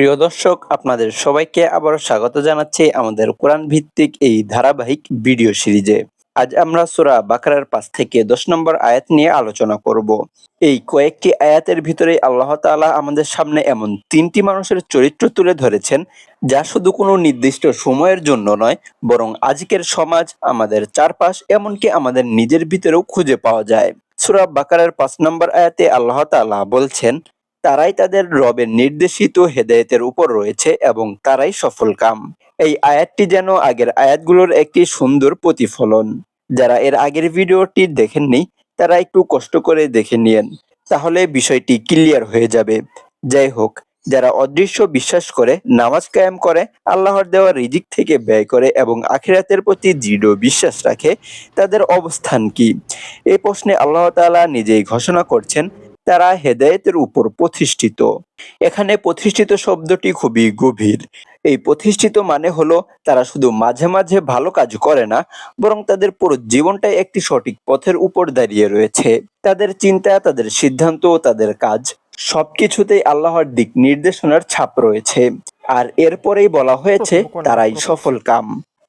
প্রিয় দর্শক, আপনাদের সবাইকে আবারও স্বাগত জানাচ্ছি আমাদের কোরআন ভিত্তিক এই ধারাবাহিক ভিডিও সিরিজে। আজ আমরা সূরা বাকারার ৫ থেকে ১০ নম্বর আয়াত নিয়ে আলোচনা করব। এই কয়েকটি আয়াতের ভিতরে আল্লাহ তাআলা আমাদের সামনে এমন ৩টি মানুষের চরিত্র তুলে ধরেছেন, যা শুধু কোনো নির্দিষ্ট সময়ের জন্য নয়, বরং আজকের সমাজ, আমাদের চারপাশ, এমনকি আমাদের নিজের ভিতরেও খুঁজে পাওয়া যায়। সূরা বাকারার ৫ নম্বর আয়াতে আল্লাহ তাআলা বলছেন, তারাই তাদের রবের নির্দেশিত হেদায়েতের উপর রয়েছে এবং তারাই সফলকাম। এই আয়াতটি যেন আগের আয়াতগুলোর একটি সুন্দর প্রতিফলন। যারা এর আগের ভিডিওটি দেখেননি, তারা একটু কষ্ট করে দেখে নিয়েন, তাহলে বিষয়টি ক্লিয়ার হয়ে যাবে। যাই হোক, যারা অদৃশ্য বিশ্বাস করে, নামাজ কায়েম করে, আল্লাহর দেওয়া রিজিক থেকে ব্যয় করে এবং আখিরাতের প্রতি দৃঢ় বিশ্বাস রাখে, তাদের অবস্থান কি? এই প্রশ্নে আল্লাহ তাআলা নিজেই ঘোষণা করছেন, তারা হেদায়েতের উপর প্রতিষ্ঠিত। এখানে প্রতিষ্ঠিত শব্দটি খুবই গভীর। এই প্রতিষ্ঠিত মানে হলো তারা শুধু মাঝে মাঝে ভালো কাজ করে না, বরং তাদের পুরো জীবনটাই একটি সঠিক পথের উপর দাঁড়িয়ে রয়েছে। তাদের চিন্তা, তাদের সিদ্ধান্ত, তাদের কাজ সবকিছুতেই আল্লাহর দিক নির্দেশনার ছাপ রয়েছে। আর এরপরেই বলা হয়েছে, তারাই সফল কাম।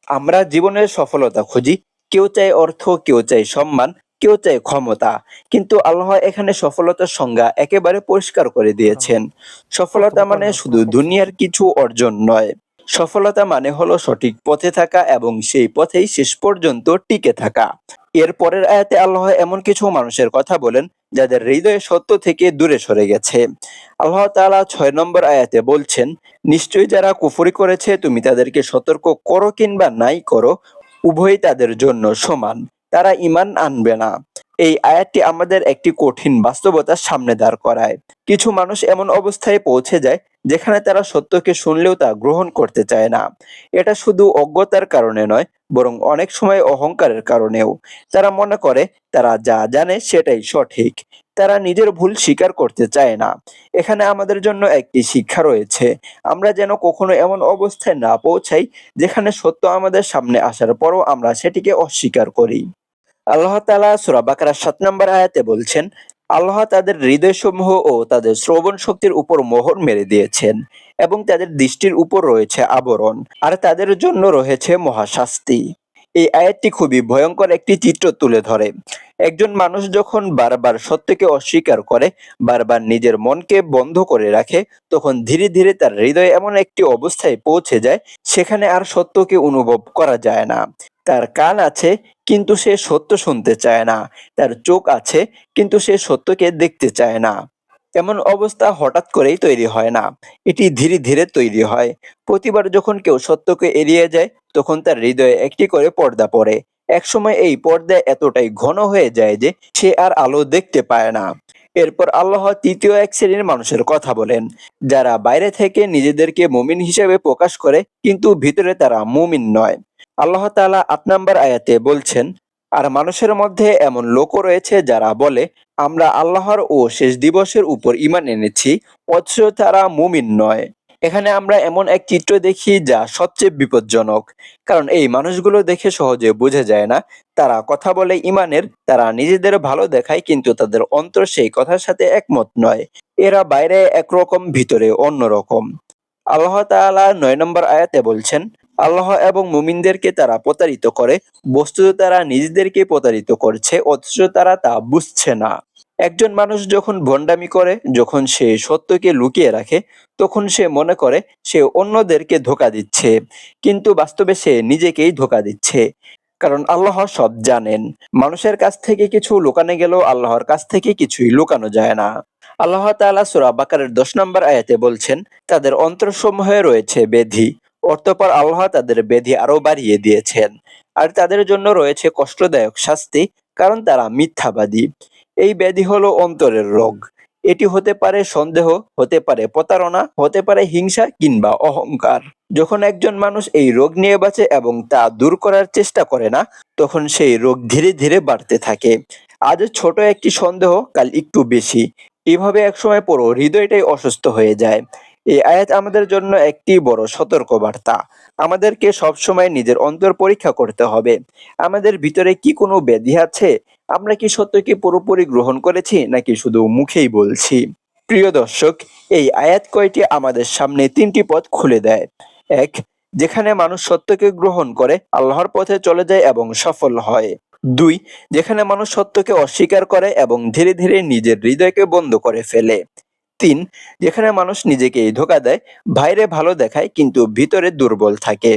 আমরা জীবনের সফলতা খুঁজি, কেউ চায় অর্থ, কেউ চায় সম্মান, কেউ চায় ক্ষমতা, কিন্তু আল্লাহ এখানে সফলতার সংজ্ঞা একেবারে পরিষ্কার করে দিয়েছেন। সফলতা মানে শুধু দুনিয়ার কিছু অর্জন নয়। সফলতা মানে হলো সঠিক পথে থাকা এবং সেই পথেই শেষ পর্যন্ত টিকে থাকা। এর পরের আয়াতে আল্লাহ এমন কিছু মানুষের কথা বলেন, যাদের হৃদয়ে সত্য থেকে দূরে সরে গেছে। আল্লাহ তাআলা ৬ নম্বর আয়াতে বলছেন, নিশ্চয়ই যারা কুফরি করেছে, তুমি তাদেরকে সতর্ক করো কিংবা নাই করো, উভয়ই তাদের জন্য সমান, তারা ঈমান আনবে না। এই আয়াতটি আমাদের একটি কঠিন বাস্তবতার সামনে দাঁড় করায়। কিছু মানুষ এমন অবস্থায় পৌঁছে যায়, যেখানে তারা সত্যকে শুনলেও তা গ্রহণ করতে চায় না। এটা শুধু অজ্ঞতার কারণে নয়, বরং অনেক সময় অহংকারের কারণেও। তারা মনে করে তারা যা জানে সেটাই সঠিক। তারা নিজের ভুল স্বীকার করতে চায় না। এখানে আমাদের জন্য একটি শিক্ষা রয়েছে। আমরা যেন কখনো এমন অবস্থায় না পৌঁছাই, যেখানে সত্য আমাদের সামনে আসার পরও আমরা সেটিকে অস্বীকার করি। আল্লাহ তাআলা সূরা বাকারার ৭ নম্বর আয়াতে বলছেন, আল্লাহ তাদের হৃদয়সমূহ ও তাদের শ্রবণ শক্তির উপর মোহর মেরে দিয়েছেন এবং তাদের দৃষ্টির উপর রয়েছে আবরণ, আর তাদের জন্য রয়েছে মহাশাস্তি। এই আয়াতটি খুবই ভয়ঙ্কর একটি চিত্র তুলে ধরে। একজন মানুষ যখন বারবার সত্যকে অস্বীকার করে, বারবার নিজের মনকে বন্ধ করে রাখে, তখন ধীরে ধীরে তার হৃদয় এমন একটি অবস্থায় পৌঁছে যায়, সেখানে আর সত্যকে অনুভব করা যায় না। তার কান আছে, কিন্তু সে সত্য শুনতে চায় না। তার চোখ আছে, কিন্তু সে সত্যকে দেখতে চায় না। এমন অবস্থা হঠাৎ করেই তৈরি হয় না, এটি ধীরে ধীরে তৈরি হয়। প্রতিবার যখন কেউ সত্যকে এড়িয়ে যায়, তখন তার হৃদয়ে একটি করে পর্দা পড়ে। একসময় এই পর্দা এতটাই ঘন হয়ে যায় যে সে আর আলো দেখতে পায় না। এরপর আল্লাহ তৃতীয় এক শ্রেণীর মানুষের কথা বলেন, যারা বাইরে থেকে নিজেদেরকে মুমিন হিসেবে প্রকাশ করে, কিন্তু ভিতরে তারা মুমিন নয়। আল্লাহ তাআলা ৮ নম্বর আয়াতে বলছেন, আর মানুষের মধ্যে এমন লোকও রয়েছে যারা বলে, আমরা আল্লাহর ও শেষ দিবসের উপর ঈমান এনেছি, অথচ তারা মুমিন নয়। এখানে আমরা এমন এক চিত্র দেখি যা সবচেয়ে বিপজ্জনক। কারণ এই মানুষগুলো দেখে সহজে বোঝা যায় না, তারা কথা বলে ঈমানের, তারা নিজেদের ভালো দেখায়, কিন্তু তাদের অন্তর সেই কথার সাথে একমত নয়। এরা বাইরে একরকম, ভিতরে অন্যরকম। আল্লাহ তাআলা ৯ নম্বর আয়াতে বলছেন, আল্লাহ এবং মুমিনদেরকে তারা প্রতারিত করে, বস্তুত তারা নিজেদেরকে প্রতারিত করছে, অথচ তারা তা বুঝছে না। একজন মানুষ যখন ভণ্ডামি করে, যখন সে সত্যকে লুকিয়ে রাখে, তখন সে মনে করে সে অন্যদেরকে ধোঁকা দিচ্ছে, কিন্তু বাস্তবে সে নিজেকেই ধোঁকা দিচ্ছে। কারণ আল্লাহ সব জানেন। মানুষের কাছ থেকে কিছু লুকানো গেলেও আল্লাহর কাছ থেকে কিছুই লুকানো যায় না। আল্লাহ তাআলা সূরা বাকারার ১০ নম্বর আয়াতে বলছেন, তাদের অন্তরসমূহে রয়েছে ব্যাধি, অতঃপর আল্লাহ তাদের ব্যাধি আরো বাড়িয়ে দিয়েছেন, আর তাদের জন্য রয়েছে কষ্টদায়ক শাস্তি, কারণ তারা মিথ্যাবাদী। এই ব্যাধি হলো অন্তরের রোগ। এটি হতে পারে সন্দেহ, হতে পারে প্রতারণা, হতে পারে হিংসা কিংবা অহংকার। যখন একজন মানুষ এই রোগ নিয়ে বাঁচে এবং তা দূর করার চেষ্টা করে না, তখন সেই রোগ ধীরে ধীরে বাড়তে থাকে। আজ ছোট একটি সন্দেহ, কাল একটু বেশি। এভাবে একসময় পুরো হৃদয়টাই অসুস্থ হয়ে যায়। এই আয়াত আমাদের জন্য একটি বড় সতর্কবার্তা। আমাদেরকে সবসময় নিজের অন্তর পরীক্ষা করতে হবে। আমাদের ভিতরে কি কোনো ব্যাধি আছে? আমরা কি সত্যকে পুরোপুরি গ্রহণ করেছি, নাকি শুধু মুখেই বলছি? প্রিয় দর্শক, এই আয়াত কয়টি আমাদের সামনে তিনটি পথ খুলে দেয়। এক, যেখানে মানুষ সত্যকে গ্রহণ করে আল্লাহর পথে চলে যায় এবং সফল হয়। দুই, যেখানে মানুষ সত্যকে অস্বীকার করে এবং ধীরে ধীরে নিজের হৃদয়কে বন্ধ করে ফেলে। তিন, যেখানে মানুষ নিজেকেই ধোঁকা দেয়, বাইরে ভালো দেখায় কিন্তু ভিতরে দুর্বল থাকে।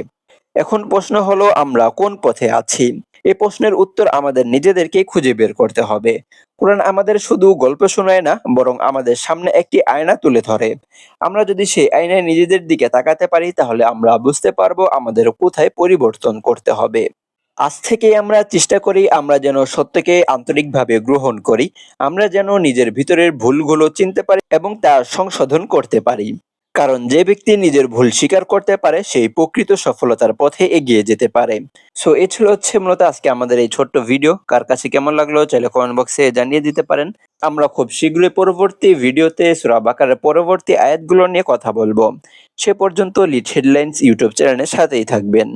এখন প্রশ্ন হলো, আমরা কোন পথে আছি? এই প্রশ্নের উত্তর আমাদের নিজেদেরকেই খুঁজে বের করতে হবে। কোরআন আমাদের শুধু গল্প শোনায় না, বরং আমাদের সামনে একটি আয়না তুলে ধরে। আমরা যদি সেই আয়নায় নিজেদের দিকে তাকাতে পারি, তাহলে আমরা বুঝতে পারবো আমাদের কোথায় পরিবর্তন করতে হবে। আজ থেকেই আমরা চেষ্টা করি আমরা যেন সত্যকে আন্তরিকভাবে গ্রহণ করি, আমরা যেন নিজের ভিতরের ভুলগুলো চিনতে পারি এবং তা সংশোধন করতে পারি। কারণ যে ব্যক্তি নিজের ভুল স্বীকার করতে পারে, সেই প্রকৃত সফলতার পথে এগিয়ে যেতে পারে। সো এই ছিল মূলত আজকে আমাদের এই ছোট্ট ভিডিও। কার কাছে কেমন লাগলো চাইলে কমেন্ট বক্সে জানিয়ে দিতে পারেন। আমরা খুব শীঘ্রই পরবর্তী ভিডিওতে সূরা বাকারার পরবর্তী আয়াতগুলো নিয়ে কথা বলবো। সে পর্যন্ত লিড হেডলাইন্স ইউটিউব চ্যানেলের সাথেই থাকবেন।